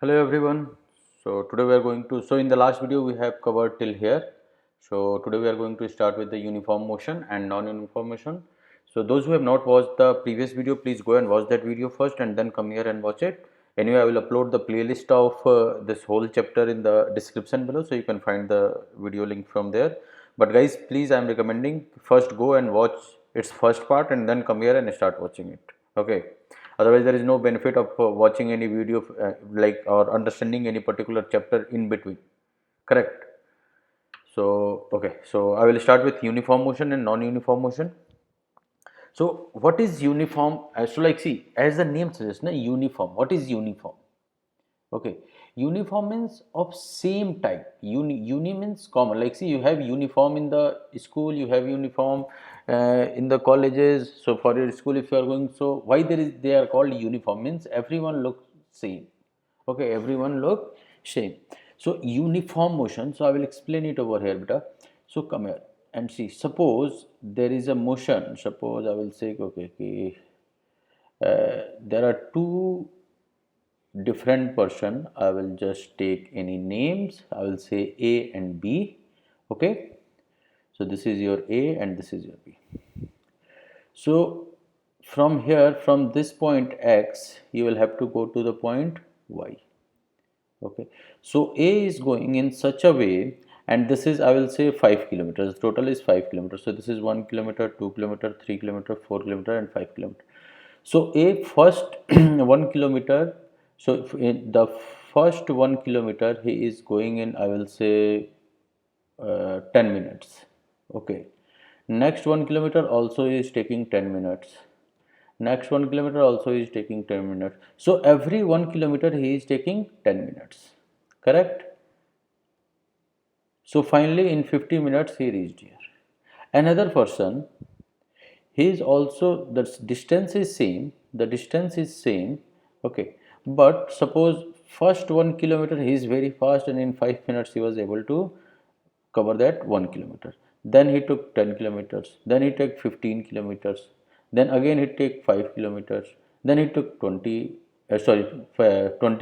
Hello everyone. Today we are going to, in the last video we have covered till here. So today we are going to start with the uniform motion and non-uniform motion. So those who have not watched the previous video, please go and watch that video first and then come here and watch it. Anyway, I will upload the playlist of this whole chapter in the description below, so you can find the video link from there. But guys, please, I am recommending first go and watch its first part and then come here and start watching it. Okay, otherwise there is no benefit of watching any video like or understanding any particular chapter in between, correct? So okay, so I will start with uniform motion and non-uniform motion. So what is uniform? So like, see, as the name suggests, na, uniform, what is uniform? Okay, uniform means of same type. Uni means common. Like, see, you have uniform in the school, you have uniform in the colleges. So for your school, if you are going, so why they are called uniform means everyone looks same. Okay, everyone look same. So uniform motion. So I will explain it over here, beta. So come here and see. Suppose there is a motion. Suppose I will say, okay, there are two different person. I will just take any names. I will say A and B. Okay, so this is your A and this is your B. So from here, from this point X, you will have to go to the point Y. Okay, so A is going in such a way, and this is, I will say, 5 kilometers. Total is 5 kilometers. So this is 1 kilometer, 2 kilometer, 3 kilometer, 4 kilometer, and 5 kilometer. So A first 1 kilometer. So in the first 1 kilometer, he is going in, I will say, 10 minutes. Okay. Next 1 kilometer also is taking 10 minutes. Next 1 kilometer also is taking 10 minutes. So every 1 kilometer he is taking 10 minutes. Correct? So finally in 50 minutes he reached here. Another person, he is also, the distance is same, okay, but suppose first 1 kilometer he is very fast and in 5 minutes he was able to cover that 1 kilometer. Then he took 10 kilometers, then he took 15 kilometers, then again he took 5 kilometers, then he took 20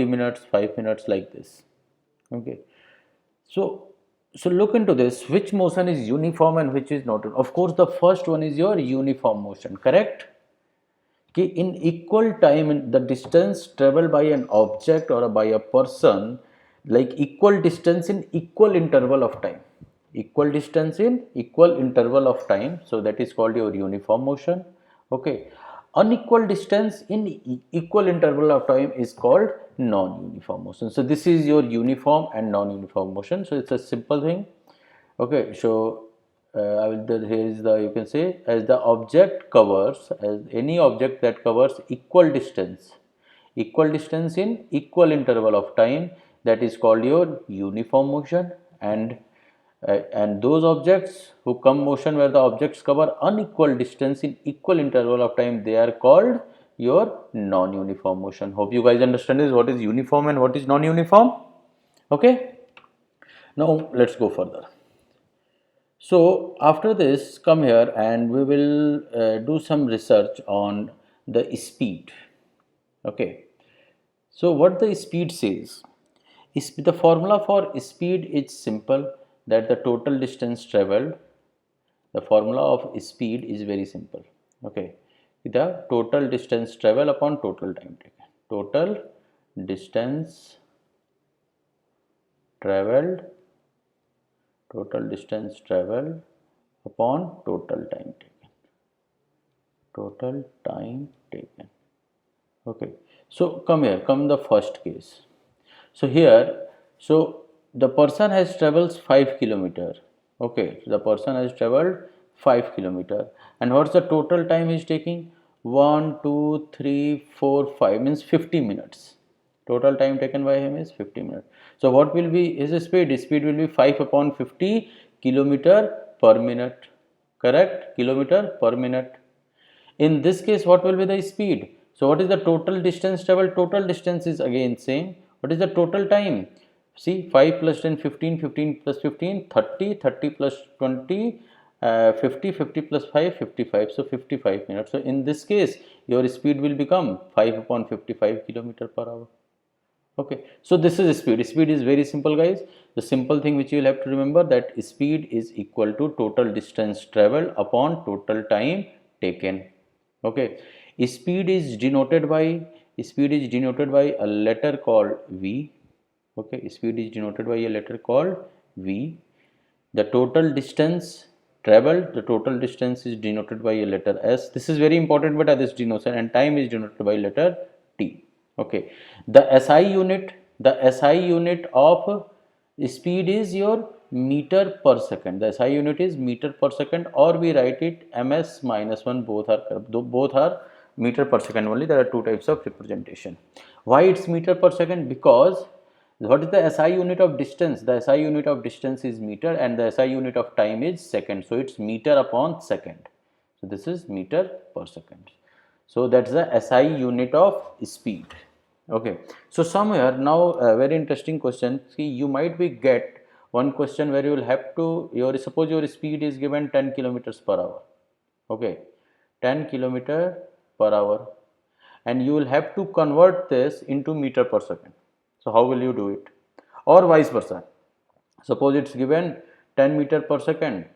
minutes, 5 minutes, like this. Okay, so look into this, which motion is uniform and which is not. Of course the first one is your uniform motion, correct? कि in equal time the distance traveled by an object or by a person, like equal distance in equal interval of time, equal distance in equal interval of time, so that is called your uniform motion. Okay, unequal distance in equal interval of time is called non-uniform motion. So this is your uniform and non-uniform motion. So it's a simple thing. Okay, so I will, here is the, you can say, as the object covers, as any object that covers equal distance in equal interval of time, that is called your uniform motion. And those objects who come motion where the objects cover unequal distance in equal interval of time, they are called your non-uniform motion. Hope you guys understand this, what is uniform and what is non-uniform. Okay, now let's go further. So after this, come here and we will do some research on the speed. Okay. So what the speed says is, the formula for speed is simple, that the total distance traveled. The formula of speed is very simple. Okay. The total distance travel upon total time taken. Total distance traveled, total distance traveled upon total time taken, total time taken. Okay, so come here, come the first case. So here, so the person has travels 5 kilometer. Okay, the person has traveled 5 kilometer, and what's the total time is taking? 1 2 3 4 5, means 50 minutes. Total time taken by him is 50 minutes. So what will be his speed? His speed will be 5 upon 50 kilometer per minute. Correct? Kilometer per minute. In this case, what will be the speed? So what is the total distance traveled? Total distance is again same. What is the total time? See, 5 plus 10, 15, 15 plus 15, 30, 30 plus 20, 50, 50 plus 5, 55. So 55 minutes. So in this case, your speed will become 5 upon 55 kilometer per hour. Okay, so this is speed. Speed is very simple, guys. The simple thing which you will have to remember, that speed is equal to total distance traveled upon total time taken. Okay, speed is denoted by a letter called V. Okay, speed is denoted by a letter called V. The total distance traveled, the total distance is denoted by a letter S. This is very important, but this denotation, and time is denoted by letter T. Okay, the SI unit of speed is your meter per second. The SI unit is meter per second, or we write it ms minus 1. Both are meter per second only. There are two types of representation. Why it's meter per second? Because what is the SI unit of distance? The SI unit of distance is meter, and the SI unit of time is second. So it's meter upon second. So this is meter per second. So that's the SI unit of speed. Okay. So somewhere now a very interesting question. See, you might be get one question where you will have to suppose your speed is given 10 kilometers per hour. Okay, 10 kilometer per hour, and you will have to convert this into meter per second. So how will you do it? Or vice versa. Suppose it's given 10 meter per second,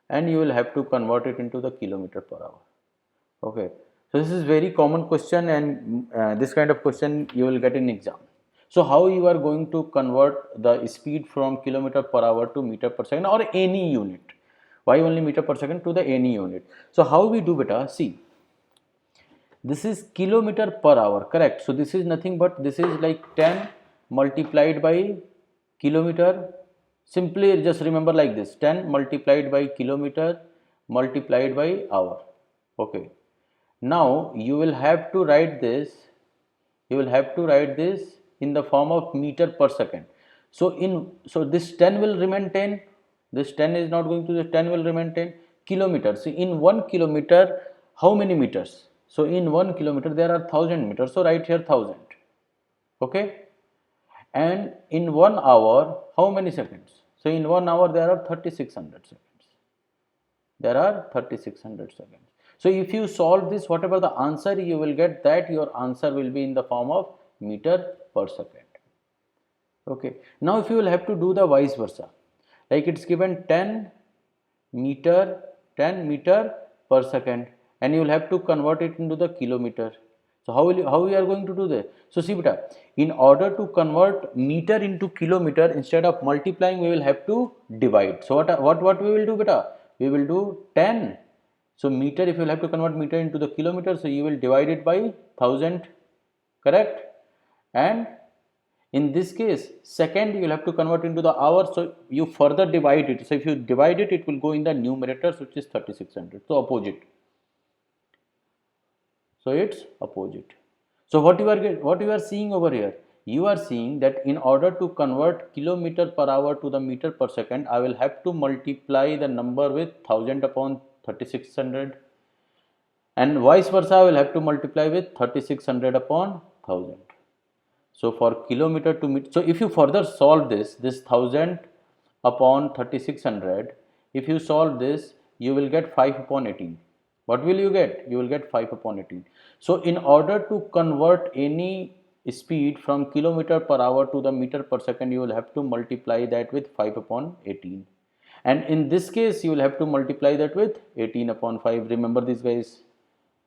and you will have to convert it into the kilometer per hour. Okay, so this is very common question, and this kind of question you will get in exam. So how you are going to convert the speed from kilometer per hour to meter per second, or any unit? Why only meter per second to the any unit? So how we do, beta? See, this is kilometer per hour, correct? So this is nothing but this is like 10 multiplied by kilometer. Simply just remember like this: 10 multiplied by kilometer multiplied by hour. Okay, now you will have to write this, in the form of meter per second. So this 10 will remain 10, this 10 is not going to, the 10 will remain 10. Kilometers, see, in 1 kilometer how many meters? So in 1 kilometer there are 1000 meters, so write here 1000. Okay, and in 1 hour how many seconds? So in 1 hour there are 3600 seconds. There are 3600 seconds. So if you solve this, whatever the answer you will get, that your answer will be in the form of meter per second. Okay, now if you will have to do the vice versa, like it's given 10 meter per second, and you will have to convert it into the kilometer. So how we are going to do that? So see beta, in order to convert meter into kilometer, instead of multiplying we will have to divide. So what we will do, beta? We will do 10. So meter, if you will have to convert meter into the kilometer, so you will divide it by 1000, correct? And in this case, second you will have to convert into the hour, so you further divide it. So if you divide it, it will go in the numerators, which is 3600. So opposite. So it's opposite. So what you are seeing over here? You are seeing that in order to convert kilometer per hour to the meter per second, I will have to multiply the number with 1000 upon 3600, and vice versa, I will have to multiply with 3600 upon 1000. So for kilometer to meter, so if you further solve this 1000 upon 3600, if you solve this, you will get 5 upon 18. What will you get? You will get 5 upon 18. So in order to convert any speed from kilometer per hour to the meter per second, you will have to multiply that with 5 upon 18. And in this case, you will have to multiply that with 18 upon 5. Remember this, guys.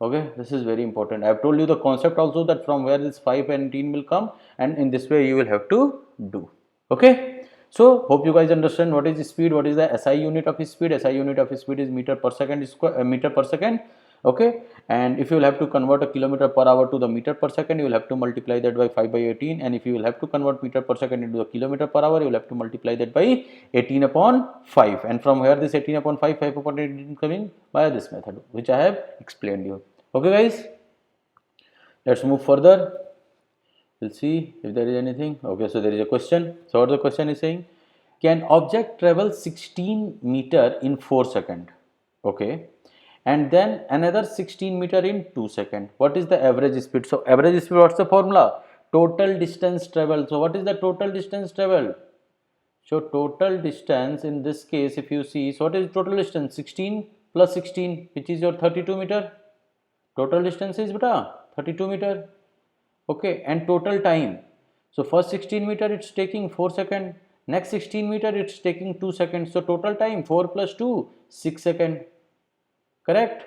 Okay, this is very important. I have told you the concept also, that from where this 5 and 18 will come, and in this way you will have to do. Okay, so hope you guys understand what is speed, what is the SI unit of speed. SI unit of speed is meter per second square, meter per second. Okay, and if you will have to convert a kilometer per hour to the meter per second, you will have to multiply that by 5 by 18, and if you will have to convert meter per second into the kilometer per hour, you will have to multiply that by 18 upon 5, and from where this 18 upon 5, 5 upon 18 coming by this method, which I have explained you. Okay guys, let's move further. We'll see if there is anything. Okay, so there is a question. So what the question is saying, can object travel 16 meter in 4 seconds? Okay, and then another 16 meter in 2 seconds. What is the average speed? So average speed, what's the formula? Total distance traveled. So what is the total distance traveled? So total distance in this case, if you see, so what is total distance? 16 plus 16, which is your 32 meter. Total distance is beta 32 meter. Okay, and total time. So first 16 meter it's taking 4 seconds, next 16 meter it's taking 2 seconds. So total time 4 plus 2, 6 seconds. Correct?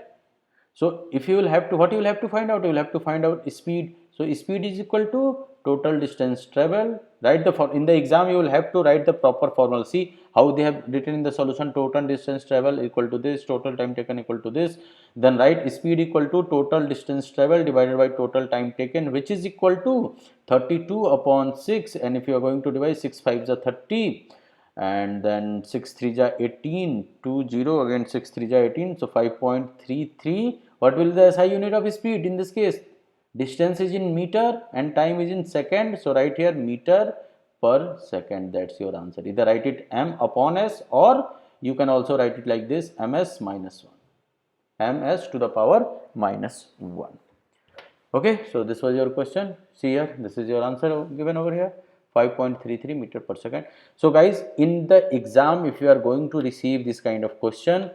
So if you will have to, what you will have to find out? You will have to find out speed. So speed is equal to total distance travel. Write the in the exam you will have to write the proper formula. See how they have written in the solution: total distance travel equal to this, total time taken equal to this. Then write speed equal to total distance travel divided by total time taken, which is equal to 32 upon 6. And if you are going to divide 6 5s are 30. And then 6 3 ja 18, 2 0, again 6 3 ja 18, so 5.33. What will the SI unit of speed in this case? Distance is in meter and time is in second, so write here meter per second. That's your answer. Either write it m upon s, or you can also write it like this: ms minus 1, ms to the power minus 1. Okay, so this was your question. See here, this is your answer given over here, 5.33 meter per second. So guys, in the exam, if you are going to receive this kind of question,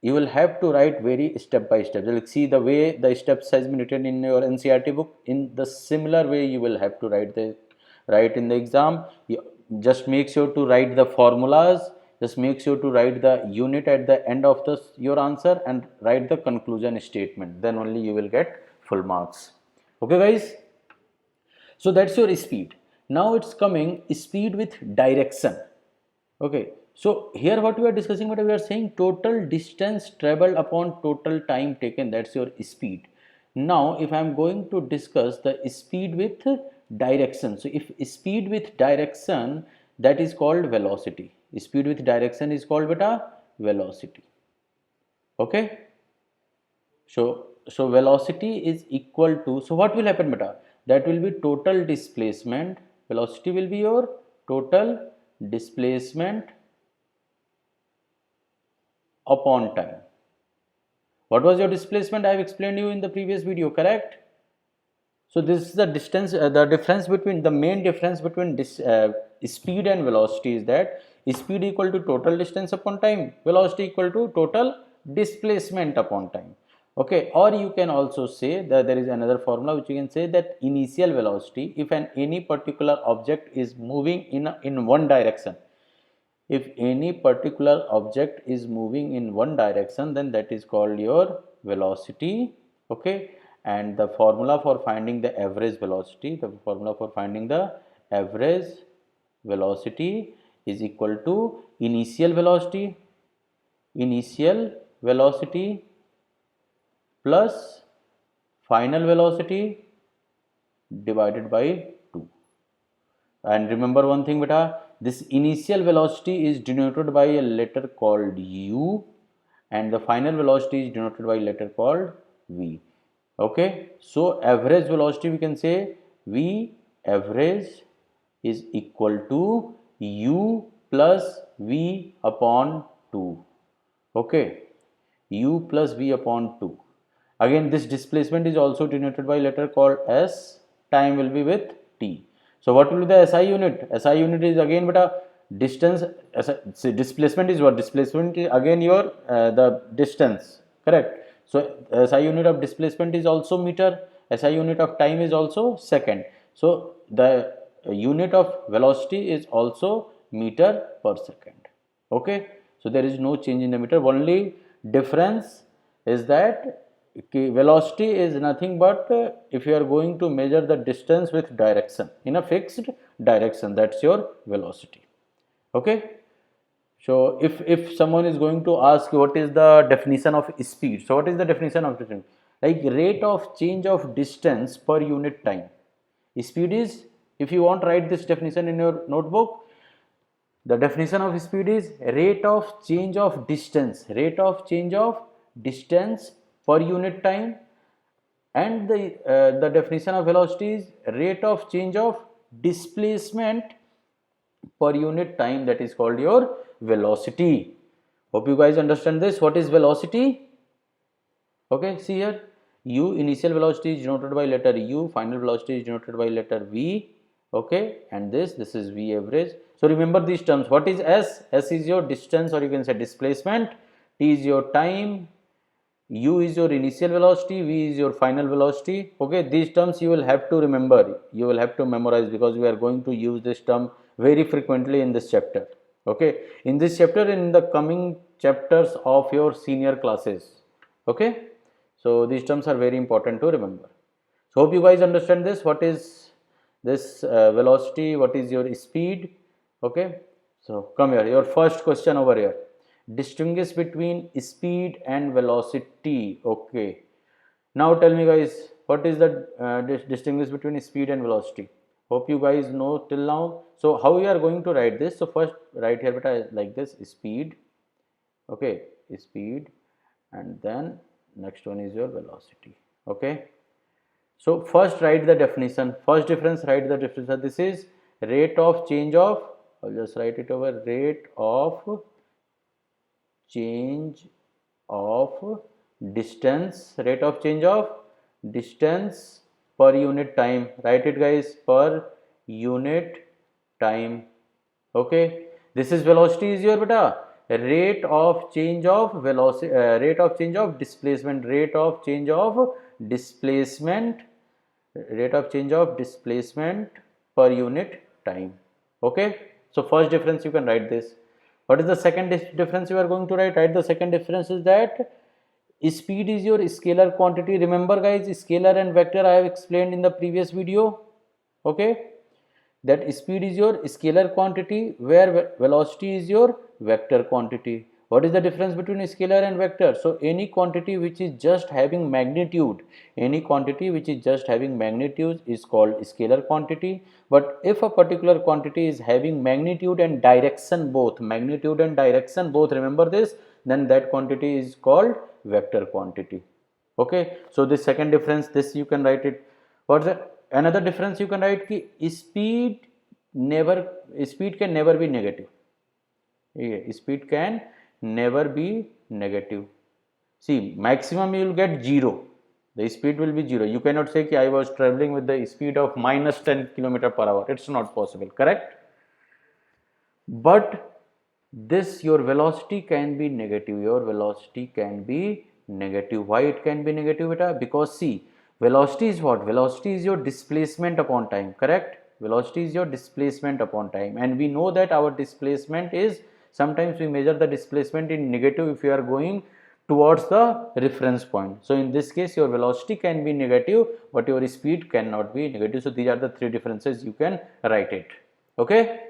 you will have to write very step by step. Like, see the way the steps has been written in your NCERT book, in the similar way you will have to write in the exam. You just make sure to write the formulas, just make sure to write the unit at the end of your answer, and write the conclusion statement. Then only you will get full marks. Okay guys, so that's your speed. Now it's coming speed with direction. Okay, so here what we are discussing, what we are saying, total distance traveled upon total time taken, that's your speed. Now if I am going to discuss the speed with direction, so if speed with direction, that is called velocity. Speed with direction is called beta velocity. Okay, so velocity is equal to, so what will happen beta? That will be total displacement. Velocity will be your total displacement upon time. What was your displacement? I have explained you in the previous video, correct? So this is the distance, the difference between, the main difference between speed and velocity is that speed equal to total distance upon time, velocity equal to total displacement upon time. Okay, or you can also say that there is another formula which you can say that initial velocity, if any particular object is moving in one direction, if any particular object is moving in one direction, then that is called your velocity. Okay, and the formula for finding the average velocity, is equal to initial velocity plus final velocity divided by 2. And remember one thing beta, this initial velocity is denoted by a letter called u, and the final velocity is denoted by a letter called v. Okay, so average velocity, we can say v average is equal to u plus v upon 2. Okay, u plus v upon 2. Again, this displacement is also denoted by letter called s, time will be with t. So what will be the SI unit? SI unit is again beta distance. Displacement is what? Displacement is again your the distance, correct? So SI unit of displacement is also meter, SI unit of time is also second. So the unit of velocity is also meter per second. Okay, so there is no change in the meter, only difference is that velocity is nothing but if you are going to measure the distance with direction in a fixed direction, that's your velocity. Okay, so if someone is going to ask what is the definition of speed, so what is the definition of distance? Like rate of change of distance per unit time. Speed is, if you want to write this definition in your notebook, the definition of speed is rate of change of distance per unit time, and the definition of velocity is rate of change of displacement per unit time, that is called your velocity. Hope you guys understand this. What is velocity? Okay, see here, u initial velocity is denoted by letter u, final velocity is denoted by letter v. Okay, and this is v average. So remember these terms. What is s? S is your distance, or you can say displacement. T is your time, u is your initial velocity, v is your final velocity. Okay, these terms you will have to remember, you will have to memorize, because we are going to use this term very frequently in this chapter. Okay, in this chapter, in the coming chapters of your senior classes. Okay, so these terms are very important to remember. So hope you guys understand this. What is this velocity? What is your speed? Okay, so come here. Your first question over here. Distinguish between speed and velocity. Okay. Now tell me, guys, what is the distinguish between speed and velocity? Hope you guys know till now. So how we are going to write this? So first write here, beta, like this: speed. Okay, speed, and then next one is your velocity. Okay. So first write the definition. First difference, write the definition. This is rate of change of, I'll just write it over, rate of change of distance, rate of change of distance per unit time. Write it, guys, per unit time. Okay, this is velocity is your beta rate of change of velocity, rate of change of displacement, rate of change of displacement, rate of change of displacement per unit time. Okay, so first difference you can write this. What is the second difference you are going to write? Write the second difference is that speed is your scalar quantity. Remember, guys, scalar and vector I have explained in the previous video. Okay, that speed is your scalar quantity, where velocity is your vector quantity. What is the difference between scalar and vector? So any quantity which is just having magnitude, any quantity which is just having magnitude is called scalar quantity. But if a particular quantity is having magnitude and direction both, remember this, then that quantity is called vector quantity. Okay, so this second difference, this you can write it. What's the another difference you can write? Ki speed can never be negative. Yeah, speed can never be negative. See, maximum you will get 0. The speed will be 0. You cannot say ki I was traveling with the speed of minus 10 km per hour. It's not possible, correct? But this, your velocity can be negative. Your velocity can be negative. Why it can be negative, beta? Because see, velocity is what? Velocity is your displacement upon time, correct? Velocity is your displacement upon time, and we know that our displacement is, sometimes we measure the displacement in negative if you are going towards the reference point. So in this case, your velocity can be negative, but your speed cannot be negative. So these are the three differences you can write it. Okay.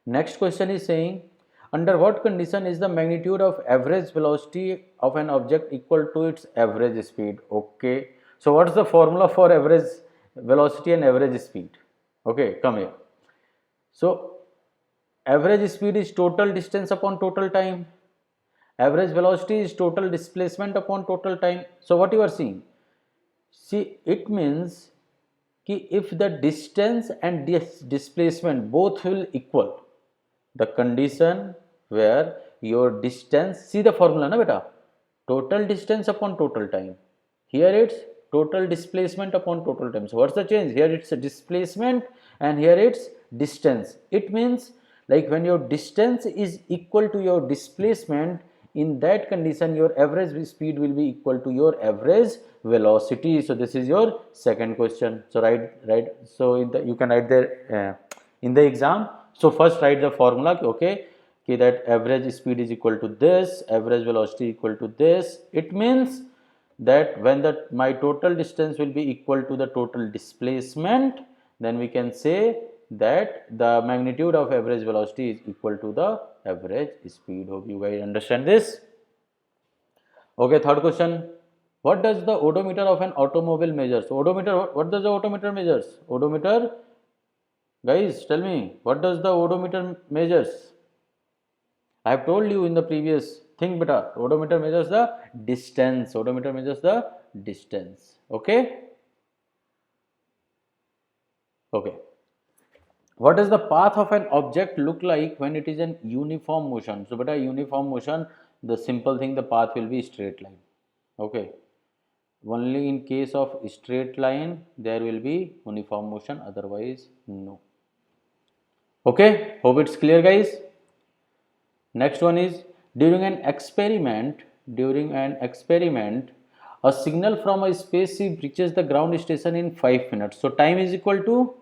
Next question is saying, under what condition is the magnitude of average velocity of an object equal to its average speed? Okay, so what is the formula for average velocity and average speed? Okay, come here. So average speed is total distance upon total time. Average velocity is total displacement upon total time. So what you are seeing? See, it means कि if the distance and displacement both will equal, the condition where your distance, see the formula na beta, total distance upon total time, here it's total displacement upon total time. So what's the change? Here it's a displacement and here it's distance. It means like when your distance is equal to your displacement, in that condition your average speed will be equal to your average velocity. So this is your second question. So right, so you can write there in the exam. So first write the formula, okay, that average speed is equal to this, average velocity equal to this. It means that when my total distance will be equal to the total displacement, then we can say that the magnitude of average velocity is equal to the average speed. Hope you guys understand this. Okay, third question. What does the odometer of an automobile measures? So odometer, what does the odometer measures? Odometer, guys, tell me, what does the odometer measures? I have told you in the previous thing, beta, odometer measures the distance. Odometer measures the distance. Okay. Okay. What does the path of an object look like when it is in uniform motion? So, beta, uniform motion, the simple thing, the path will be straight line. Okay. Only in case of straight line there will be uniform motion, otherwise no. Okay. Hope it's clear, guys. Next one is, during an experiment, during an experiment, a signal from a spaceship reaches the ground station in 5 minutes. So time is equal to,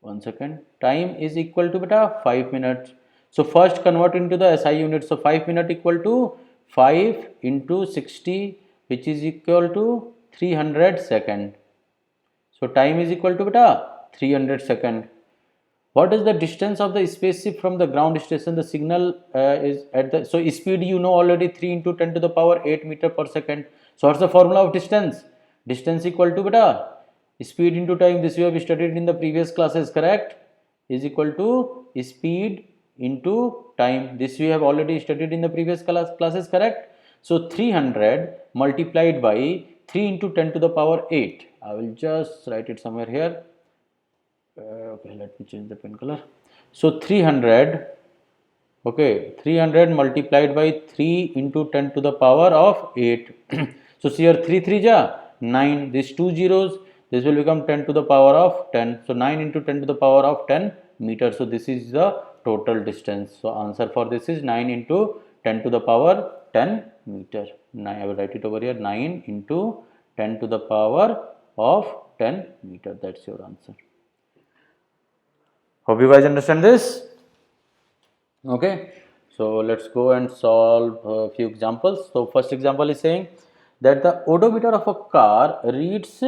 one second, time is equal to beta 5 minutes. So first convert into the SI unit. So 5 minute equal to 5 into 60, which is equal to 300 second. So time is equal to beta 300 second. What is the distance of the spaceship from the ground station? The signal is at the, so speed you know already, 3 into 10 to the power 8 meter per second. So what's the formula of distance? Distance equal to beta speed into time. This we have studied in the previous classes, correct? Is equal to speed into time. This we have already studied in the previous classes, correct? So 300 multiplied by 3 into 10 to the power 8. I will just write it somewhere here. Okay, let me change the pen color. So 300, okay, 300 multiplied by 3 into 10 to the power of 8. So see here, 3 3 ja 9, these two zeros, this will become 10 to the power of 10. So 9 into 10 to the power of 10 meters. So this is the total distance. So answer for this is 9 into 10 to the power 10 meter. I will write it over here, 9 into 10 to the power of 10 meter. That's your answer. Hope you guys understand this. Okay, so let's go and solve a few examples. So first example is saying that the odometer of a car reads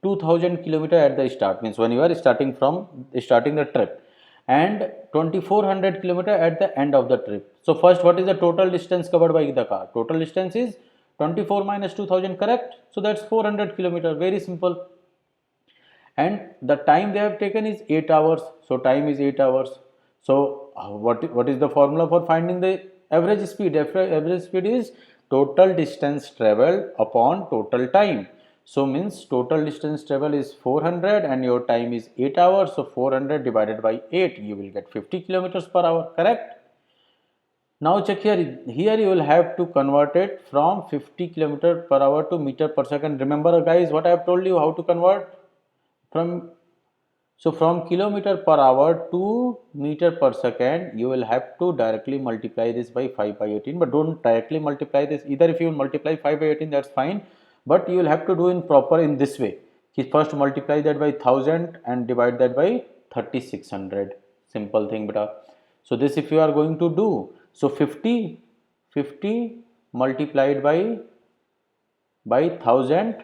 2000 kilometer at the start, means when you are starting the trip, and 2400 kilometer at the end of the trip. So first, what is the total distance covered by the car? Total distance is 24 minus 2000, correct? So that's 400 kilometer. Very simple. And the time they have taken is 8 hours. So time is 8 hours. So what is the formula for finding the average speed? Average speed is total distance traveled upon total time. So means total distance travel is 400 and your time is 8 hours. So 400 divided by 8, you will get 50 kilometers per hour, correct? Now check here, here you will have to convert it from 50 kilometer per hour to meter per second. Remember guys, what I have told you, how to convert? From kilometer per hour to meter per second, you will have to directly multiply this by 5 by 18, but don't directly multiply this. Either if you multiply 5 by 18, that's fine, but you will have to do in this way. First multiply that by 1000 and divide that by 3600. Simple thing, beta. So this if you are going to do, so 50 multiplied by 1000,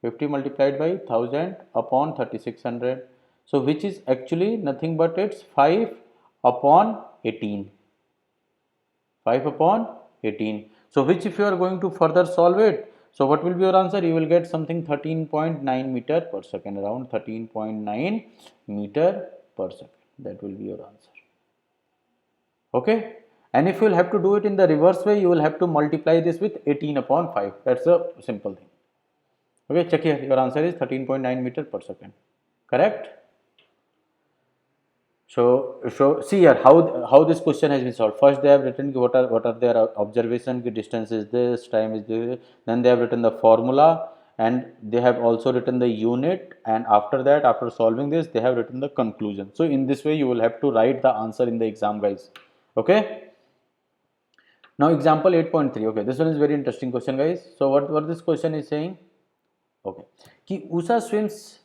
50 multiplied by 1000 upon 3600. So which is actually nothing but it's 5 upon 18. 5 upon 18. So which if you are going to further solve it, so what will be your answer? You will get something 13.9 meter per second, around 13.9 meter per second. That will be your answer. Okay. And if you will have to do it in the reverse way, you will have to multiply this with 18 upon 5. That's a simple thing. Okay, check here. Your answer is 13.9 meter per second. Correct? So see here how this question has been solved. First they have written what are their observation, distance is this, time is this. Then they have written the formula and they have also written the unit, and after that, after solving this, they have written the conclusion. So in this way you will have to write the answer in the exam, guys. Okay. Now example 8.3. Okay, this one is very interesting question, guys. So what this question is saying? Okay, ki Usha swims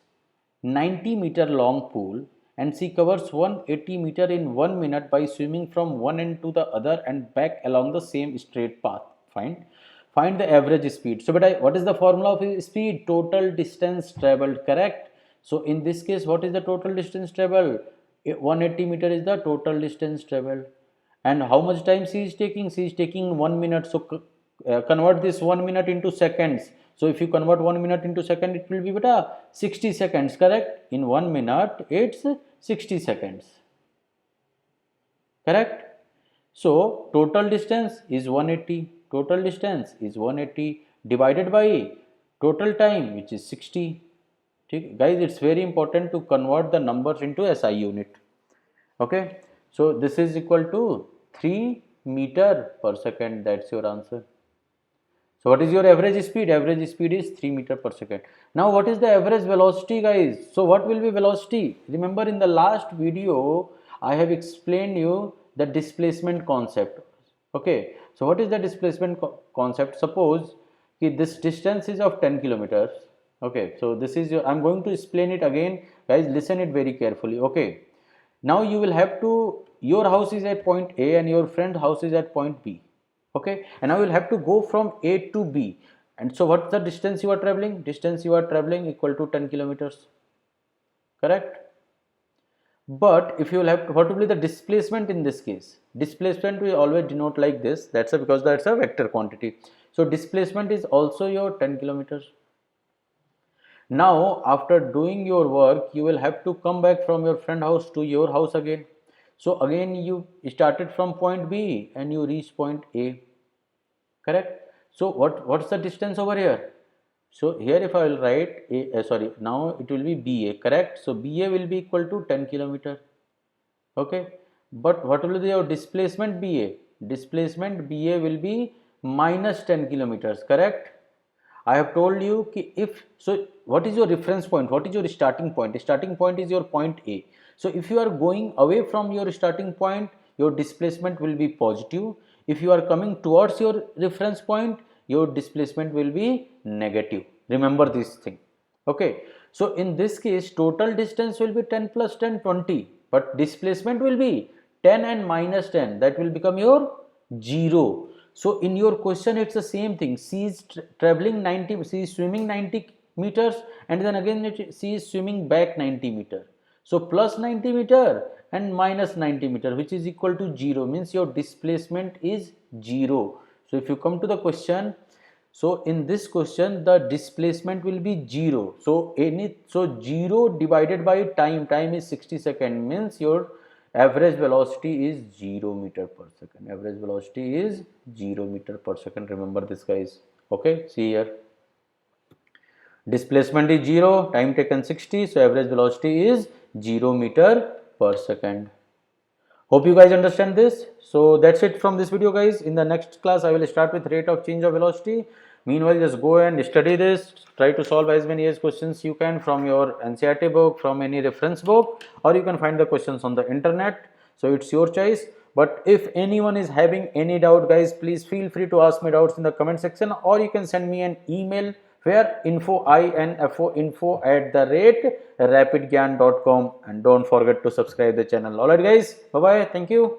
90 meter long pool and she covers 180 meter in 1 minute by swimming from one end to the other and back along the same straight path. Find the average speed. So what is the formula of speed? Total distance traveled, correct? So in this case, what is the total distance traveled? 180 meter is the total distance traveled. And how much time she is taking? She is taking 1 minute. So convert this 1 minute into seconds. So if you convert 1 minute into second, it will be 60 seconds, correct? In 1 minute, it's 60 seconds, correct? So total distance is 180. Total distance is 180 divided by total time, which is 60. Okay, guys, it's very important to convert the numbers into SI unit. Okay, so this is equal to 3 meter per second. That's your answer. So what is your average speed? Average speed is 3 meter per second. Now what is the average velocity, guys? So what will be velocity? Remember in the last video, I have explained you the displacement concept. Okay, so what is the displacement concept? Suppose this distance is of 10 kilometers. Okay, so this is your, I'm going to explain it again, guys, listen it very carefully. Okay, now you will have to, your house is at point A and your friend's house is at point B. Okay, and now you will have to go from A to B. And so what's the distance you are traveling? Distance you are traveling equal to 10 kilometers. Correct? But if you will have to, what will be the displacement in this case? Displacement we always denote like this. That's because that's a vector quantity. So displacement is also your 10 kilometers. Now after doing your work, you will have to come back from your friend house to your house again. So again you started from point B and you reach point A. Correct? So what's the distance over here? So here if I will write sorry, now it will be BA. Correct? So BA will be equal to 10 kilometer. Okay, but what will be your displacement BA? Displacement BA will be minus 10 kilometers. Correct? I have told you ki if, so what is your reference point? What is your starting point? The starting point is your point A. So if you are going away from your starting point, your displacement will be positive. If you are coming towards your reference point, your displacement will be negative. Remember this thing. Okay, so in this case total distance will be 10 plus 10, 20, but displacement will be 10 and minus 10, that will become your 0. So in your question it's the same thing. She is traveling 90, she is swimming 90 meters and then again she is swimming back 90 meter. So plus 90 meter and minus 90 meter, which is equal to 0, means your displacement is 0. So if you come to the question, so in this question the displacement will be 0. So 0 divided by time is 60 seconds, means your average velocity is 0 meter per second. Average velocity is 0 meter per second. Remember this, guys. Okay, see here. Displacement is 0, time taken 60, so average velocity is 0 meter per second. Hope you guys understand this. So that's it from this video, guys. In the next class I will start with rate of change of velocity. Meanwhile, just go and study this, try to solve as many as questions you can from your NCERT book, from any reference book, or you can find the questions on the internet. So it's your choice. But if anyone is having any doubt, guys, please feel free to ask me doubts in the comment section, or you can send me an email where info@rapidgyan.com, and don't forget to subscribe the channel. Alright guys, bye bye, thank you.